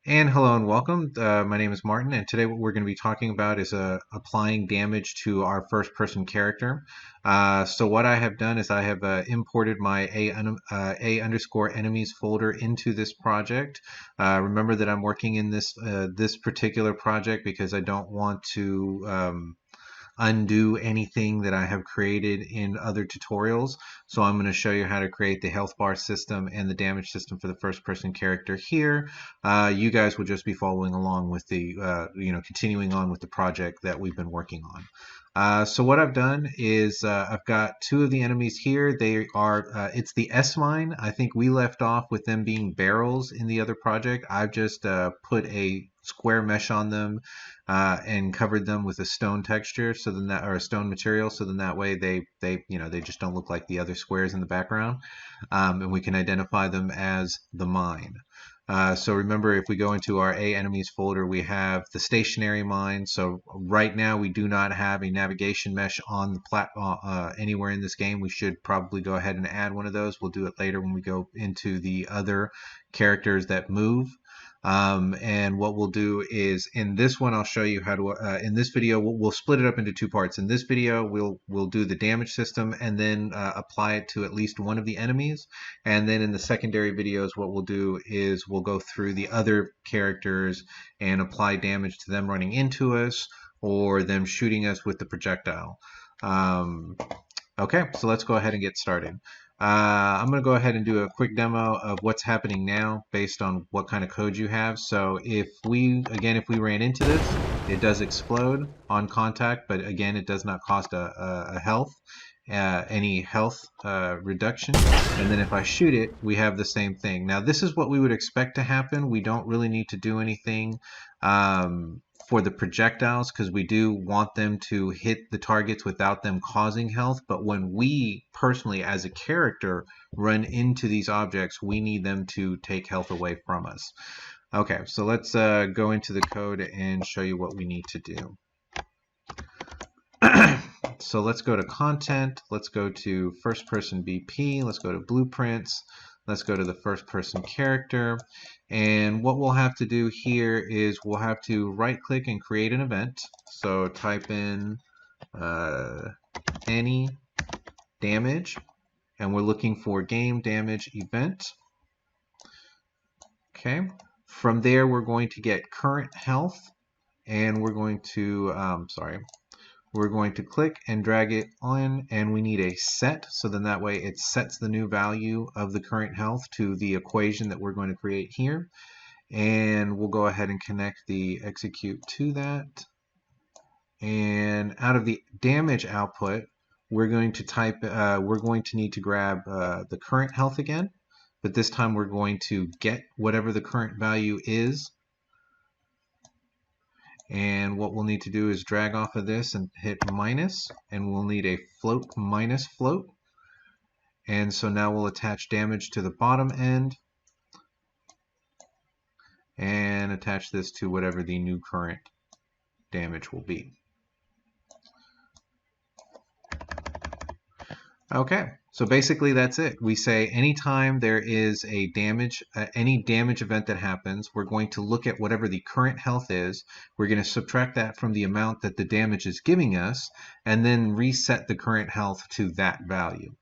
And hello and welcome. My name is Martin, and today what we're going to be talking about is applying damage to our first-person character. So what I have done is I have imported my A underscore enemies folder into this project. Remember that I'm working in this particular project because I don't want to undo anything that I have created in other tutorials. So I'm going to show you how to create the health bar system and the damage system for the first person character here. You guys will just be following along with the, continuing on with the project that we've been working on. So what I've done is I've got two of the enemies here. They are, it's the S mine. I think we left off with them being barrels in the other project. I've just put a square mesh on them and covered them with a stone texture, so then that, or a stone material, so then that way they just don't look like the other squares in the background, and we can identify them as the mine. So remember, if we go into our A enemies folder, we have the stationary mine. So right now we do not have a navigation mesh on the anywhere in this game. We should probably go ahead and add one of those. We'll do it later when we go into the other characters that move. And what we'll do is in this one, I'll show you how to, in this video, we'll split it up into two parts. In this video, we'll do the damage system and then apply it to at least one of the enemies. And then in the secondary videos, what we'll do is we'll go through the other characters and apply damage to them running into us or them shooting us with the projectile. Okay, so let's go ahead and get started. I'm going to go ahead and do a quick demo of what's happening now based on what kind of code you have. So if we ran into this, it does explode on contact, but again, it does not cost any health reduction. And then if I shoot it, we have the same thing. Now, this is what we would expect to happen. We don't really need to do anything for the projectiles because we do want them to hit the targets without them causing health. But when we personally, as a character, run into these objects, we need them to take health away from us. Okay, so let's go into the code and show you what we need to do. So let's go to content, let's go to first person BP, let's go to blueprints, let's go to the first person character, and what we'll have to do here is we'll have to right click and create an event. So type in any damage, and we're looking for game damage event. Okay, from there we're going to get current health, and we're going to we're going to click and drag it on, and we need a set, so then that way it sets the new value of the current health to the equation that we're going to create here. And we'll go ahead and connect the execute to that. And out of the damage output, we're going to need to grab the current health again, but this time we're going to get whatever the current value is. And what we'll need to do is drag off of this and hit minus, and we'll need a float minus float. And so now we'll attach damage to the bottom end and attach this to whatever the new current damage will be. Okay, so basically that's it. We say anytime there is a any damage event that happens, we're going to look at whatever the current health is. We're going to subtract that from the amount that the damage is giving us, and then reset the current health to that value.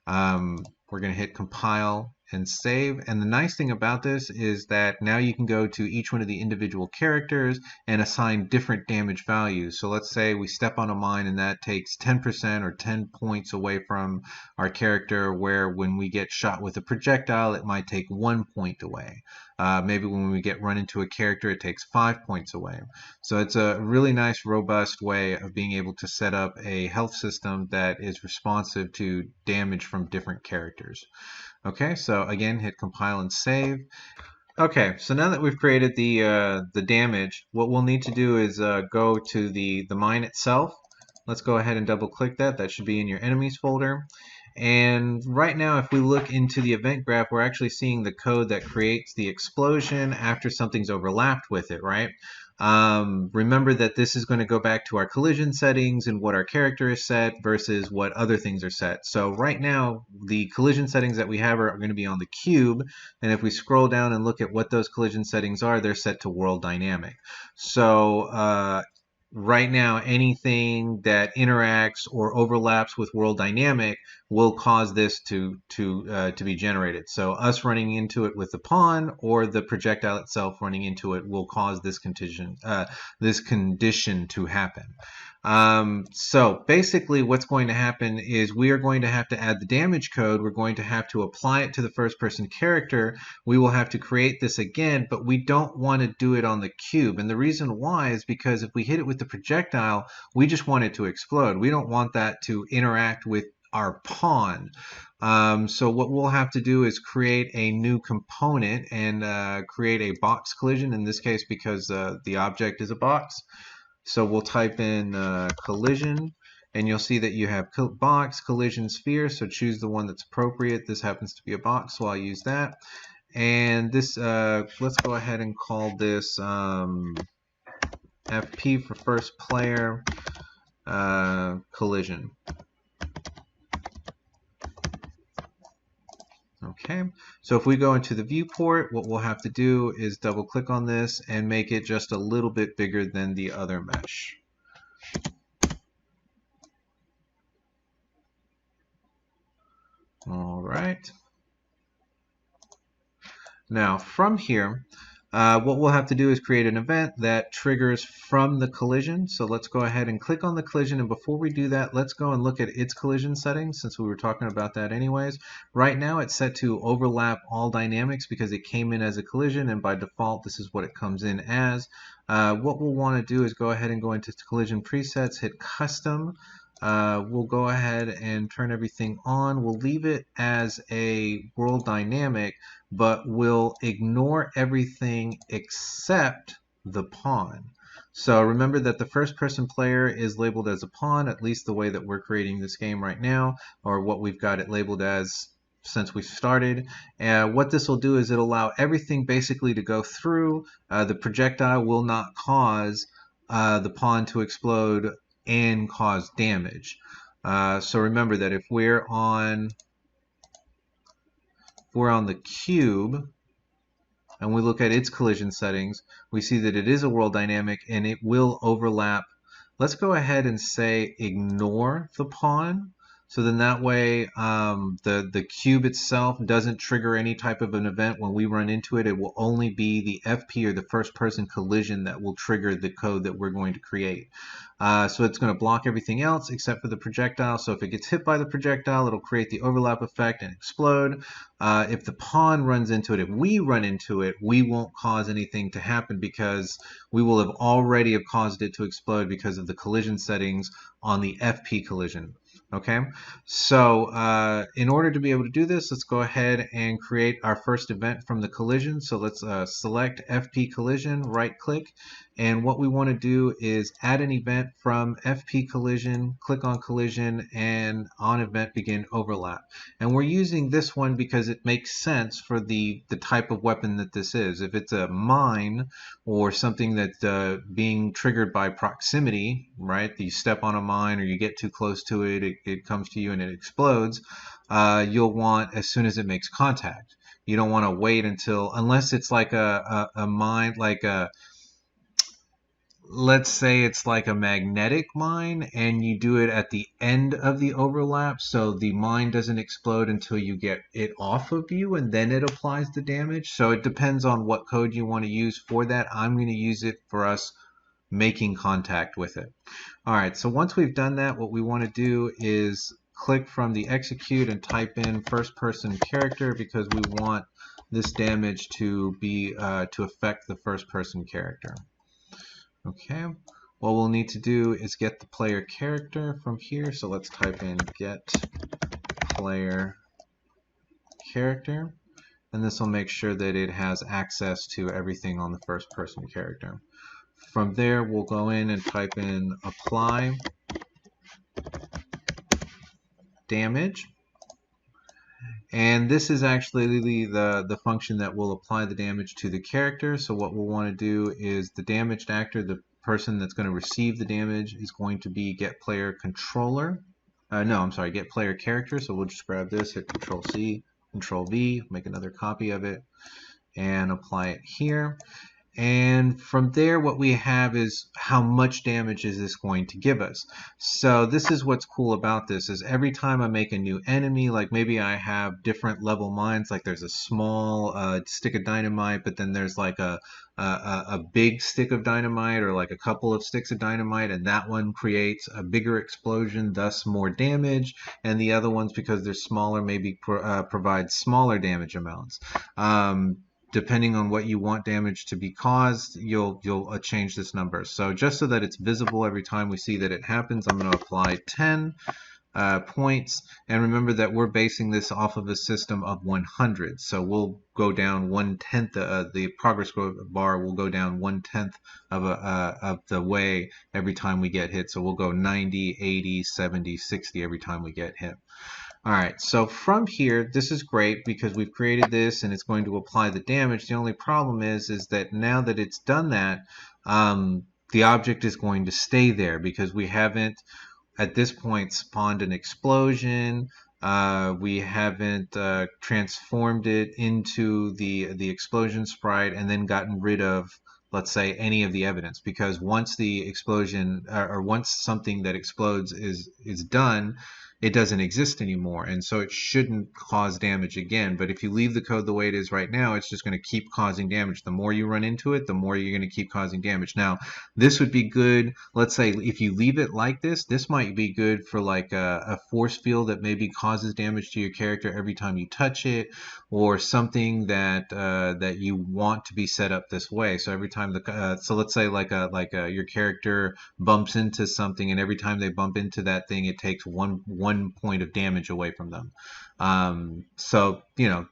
We're going to hit compile and save. And the nice thing about this is that now you can go to each one of the individual characters and assign different damage values. So let's say we step on a mine and that takes 10% or 10 points away from our character, where when we get shot with a projectile, it might take 1 point away. Maybe when we get run into a character, it takes 5 points away. So it's a really nice, robust way of being able to set up a health system that is responsive to damage from different characters. Okay, so again, hit compile and save. Okay, so now that we've created the damage, what we'll need to do is go to the mine itself. Let's go ahead and double click that. That should be in your enemies folder. And right now, if we look into the event graph, we're actually seeing the code that creates the explosion after something's overlapped with it, right? Remember that this is going to go back to our collision settings and what our character is set versus what other things are set. So right now, the collision settings that we have are going to be on the cube. And if we scroll down and look at what those collision settings are, they're set to world dynamic. So right now, anything that interacts or overlaps with world dynamic will cause this to be generated. So us running into it with the pawn or the projectile itself running into it will cause this condition to happen. So basically what's going to happen is we are going to have to add the damage code. We're going to have to apply it to the first person character. We will have to create this again, but we don't want to do it on the cube. And the reason why is because if we hit it with the projectile, we just want it to explode. We don't want that to interact with our pawn. So what we'll have to do is create a new component and create a box collision, in this case because the object is a box. So we'll type in collision, and you'll see that you have box, collision, sphere. So choose the one that's appropriate. This happens to be a box, so I'll use that. And this, let's go ahead and call this FP for first player collision. Okay, so if we go into the viewport, what we'll have to do is double click on this and make it just a little bit bigger than the other mesh. All right. Now from here, what we'll have to do is create an event that triggers from the collision. So let's go ahead and click on the collision. And before we do that, let's go and look at its collision settings, since we were talking about that anyways. Right now it's set to overlap all dynamics because it came in as a collision, and by default this is what it comes in as. What we'll want to do is go ahead and go into collision presets, hit custom. We'll go ahead and turn everything on. We'll leave it as a world dynamic, but we'll ignore everything except the pawn. So remember that the first person player is labeled as a pawn, at least the way that we're creating this game right now, or what we've got it labeled as since we started. What this will do is it'll allow everything basically to go through. The projectile will not cause the pawn to explode and cause damage. So remember that if we're on the cube and we look at its collision settings, we see that it is a world dynamic and it will overlap. Let's go ahead and say ignore the pawn. So then that way the cube itself doesn't trigger any type of an event when we run into it. It will only be the FP, or the first person collision, that will trigger the code that we're going to create. So it's going to block everything else except for the projectile. So if it gets hit by the projectile, it'll create the overlap effect and explode. If the pawn runs into it, if we run into it, we won't cause anything to happen because we will have already caused it to explode because of the collision settings on the FP collision. Okay, so in order to be able to do this, let's go ahead and create our first event from the collision. So let's select FP collision, right click, and what we want to do is add an event from FP collision, click on collision, and on event begin overlap. And we're using this one because it makes sense for the type of weapon that this is. If it's a mine or something that's being triggered by proximity, right? You step on a mine or you get too close to it, it comes to you and it explodes. You'll want as soon as it makes contact. You don't want to wait until, unless it's like a mine, like a, let's say it's like a magnetic mine, and you do it at the end of the overlap, so the mine doesn't explode until you get it off of you, and then it applies the damage. So it depends on what code you want to use for that. I'm going to use it for us making contact with it. All right, so once we've done that, what we want to do is click from the execute and type in first person character, because we want this damage to be to affect the first person character. Okay, what we'll need to do is get the player character from here. So let's type in get player character, and this will make sure that it has access to everything on the first person character. From there, we'll go in and type in apply damage, And this is actually the function that will apply the damage to the character. So what we'll want to do is the damaged actor, the person that's going to receive the damage, is going to be get player controller. No, I'm sorry, get player character. So we'll just grab this, hit Control C, Control V, make another copy of it, and apply it here. And from there, what we have is how much damage is this going to give us. So this is what's cool about this, is every time I make a new enemy, like maybe I have different level mines, like there's a small stick of dynamite, but then there's like a big stick of dynamite, or like a couple of sticks of dynamite, and that one creates a bigger explosion, thus more damage, and the other ones, because they're smaller, maybe provide smaller damage amounts. Depending on what you want damage to be caused, you'll change this number. So just so that it's visible every time we see that it happens, I'm going to apply 10 points. And remember that we're basing this off of a system of 100. So we'll go down 1/10. The progress bar will go down 1/10 of the way every time we get hit. So we'll go 90, 80, 70, 60 every time we get hit. All right, so from here, this is great because we've created this and it's going to apply the damage. The only problem is that now that it's done that, the object is going to stay there because we haven't, at this point, spawned an explosion. We haven't transformed it into the explosion sprite and then gotten rid of, let's say, any of the evidence, because once the explosion or once something that explodes is done, it doesn't exist anymore, and so it shouldn't cause damage again. But if you leave the code the way it is right now, it's just going to keep causing damage. The more you run into it, the more you're going to keep causing damage. Now, this would be good, let's say, if you leave it like this might be good for like a force field that maybe causes damage to your character every time you touch it, or something that that you want to be set up this way. So every time so let's say your character bumps into something, and every time they bump into that thing, it takes one point of damage away from them. So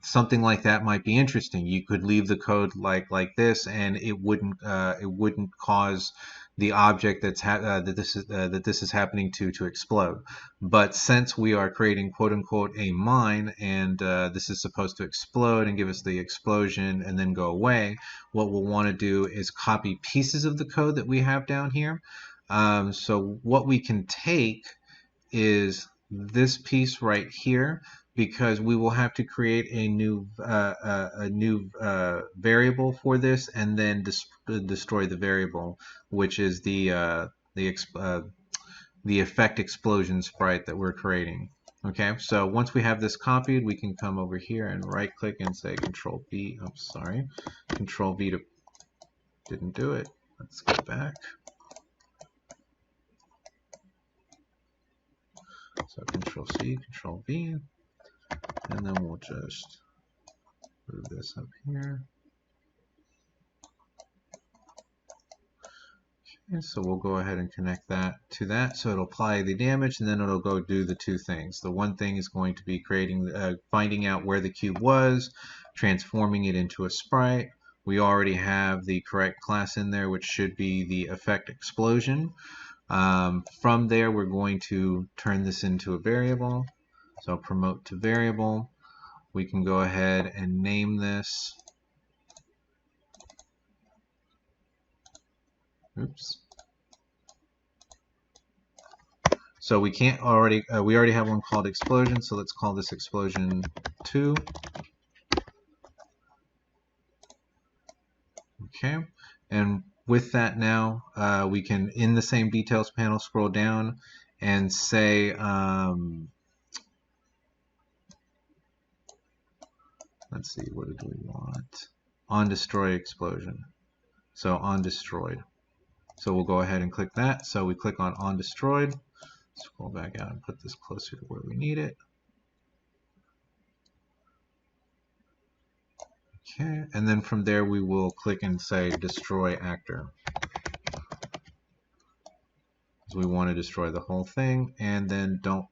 something like that might be interesting. You could leave the code like this, and it wouldn't cause the object that this is happening to explode. But since we are creating quote unquote a mine, and this is supposed to explode and give us the explosion and then go away, what we'll want to do is copy pieces of the code that we have down here. So what we can take is this piece right here, because we will have to create a new variable for this, and then destroy the variable, which is the effect explosion sprite that we're creating. Okay, so once we have this copied, we can come over here and right click and say Control V. I'm sorry, Control V to didn't do it. Let's go back. So Control C, Control V, and then we'll just move this up here. Okay, so we'll go ahead and connect that to that. So it'll apply the damage, and then it'll go do the two things. The one thing is going to be creating, finding out where the cube was, transforming it into a sprite. We already have the correct class in there, which should be the effect explosion. From there, we're going to turn this into a variable. So promote to variable. We can go ahead and name this. Oops. So we can't already, we already have one called explosion, so let's call this explosion 2. Okay, and with that now, we can, in the same details panel, scroll down and say, let's see, what do we want? On destroy explosion. So on destroyed. So we'll go ahead and click that. So we click on destroyed. Scroll back out and put this closer to where we need it. Okay, and then from there we will click and say destroy actor. So we want to destroy the whole thing, and then don't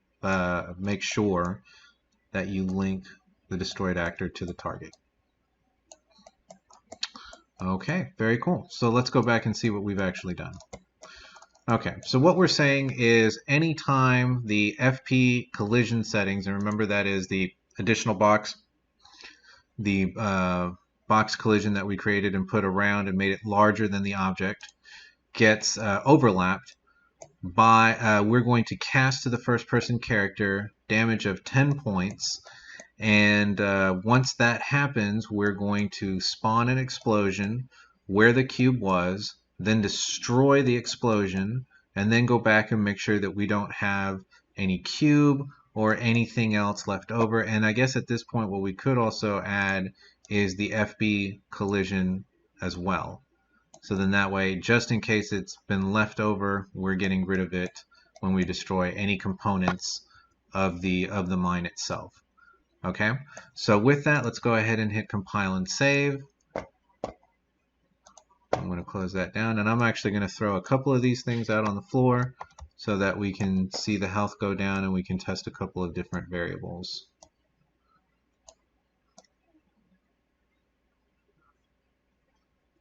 make sure that you link the destroyed actor to the target. Okay, very cool. So let's go back and see what we've actually done. Okay, so what we're saying is anytime the FP collision settings, and remember that is the additional box, the box collision that we created and put around and made it larger than the object, gets overlapped by, we're going to cast to the first person character damage of 10 points. And once that happens, we're going to spawn an explosion where the cube was, then destroy the explosion, and then go back and make sure that we don't have any cube or anything else left over. And I guess at this point what we could also add is the FB collision as well. So then that way, just in case it's been left over, we're getting rid of it when we destroy any components of the mine itself. Okay, so with that, let's go ahead and hit compile and save. I'm going to close that down, and I'm actually going to throw a couple of these things out on the floor so that we can see the health go down and we can test a couple of different variables.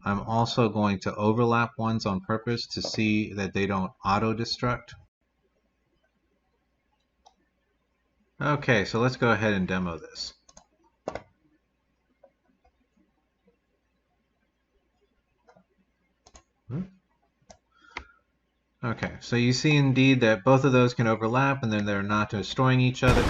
I'm also going to overlap ones on purpose to see that they don't auto-destruct. Okay, so let's go ahead and demo this. Okay, so you see indeed that both of those can overlap and then they're not destroying each other.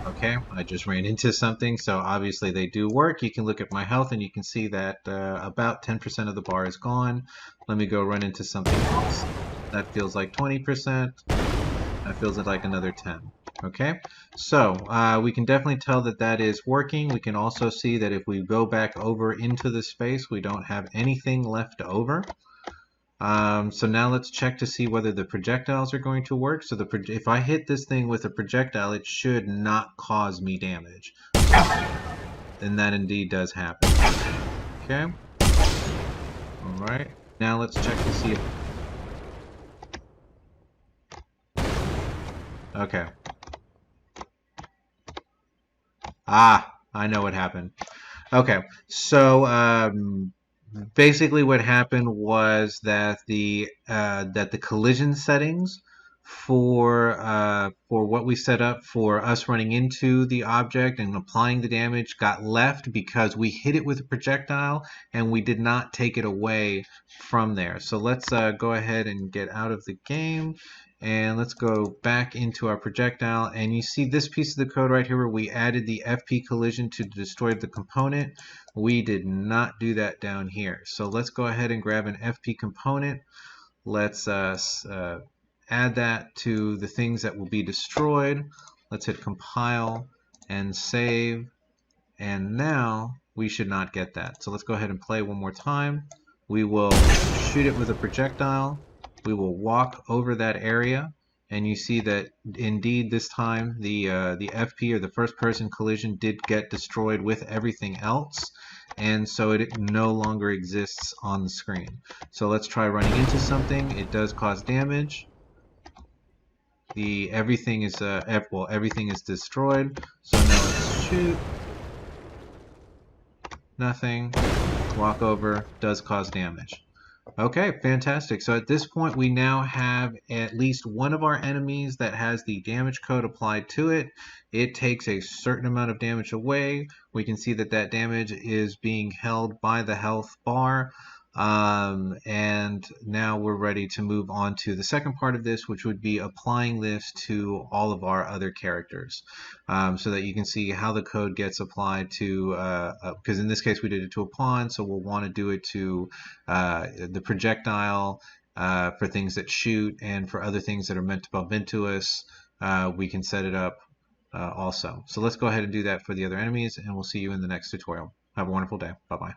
Okay, I just ran into something, so obviously they do work. You can look at my health and you can see that about 10% of the bar is gone. Let me go run into something else. That feels like 20%. That feels like another 10. Okay, so we can definitely tell that that is working. We can also see that if we go back over into the space, we don't have anything left over. So now let's check to see whether the projectiles are going to work. So if I hit this thing with a projectile, it should not cause me damage. And that indeed does happen. Okay. Alright. Now let's check to see if... Okay. Ah, I know what happened. Okay, so basically what happened was that the collision settings for what we set up for us running into the object and applying the damage got left because we hit it with a projectile and we did not take it away from there. So let's go ahead and get out of the game. And let's go back into our projectile, and you see this piece of the code right here where we added the FP collision to destroy the component. We did not do that down here. So let's go ahead and grab an FP component. Let's add that to the things that will be destroyed. Let's hit compile and save. And now we should not get that. So let's go ahead and play one more time. We will shoot it with a projectile. We will walk over that area, and you see that indeed this time the FP or the first person collision did get destroyed with everything else, and so it no longer exists on the screen. So let's try running into something. It does cause damage. Everything is everything is destroyed. So now let's shoot. Nothing. Walk over, does cause damage. Okay, fantastic. So at this point we now have at least one of our enemies that has the damage code applied to it. It takes a certain amount of damage away. We can see that that damage is being held by the health bar. And now we're ready to move on to the second part of this, which would be applying this to all of our other characters, so that you can see how the code gets applied to, because in this case we did it to a pawn, so we'll want to do it to the projectile for things that shoot, and for other things that are meant to bump into us, we can set it up also. So let's go ahead and do that for the other enemies, and we'll see you in the next tutorial. Have a wonderful day. Bye-bye.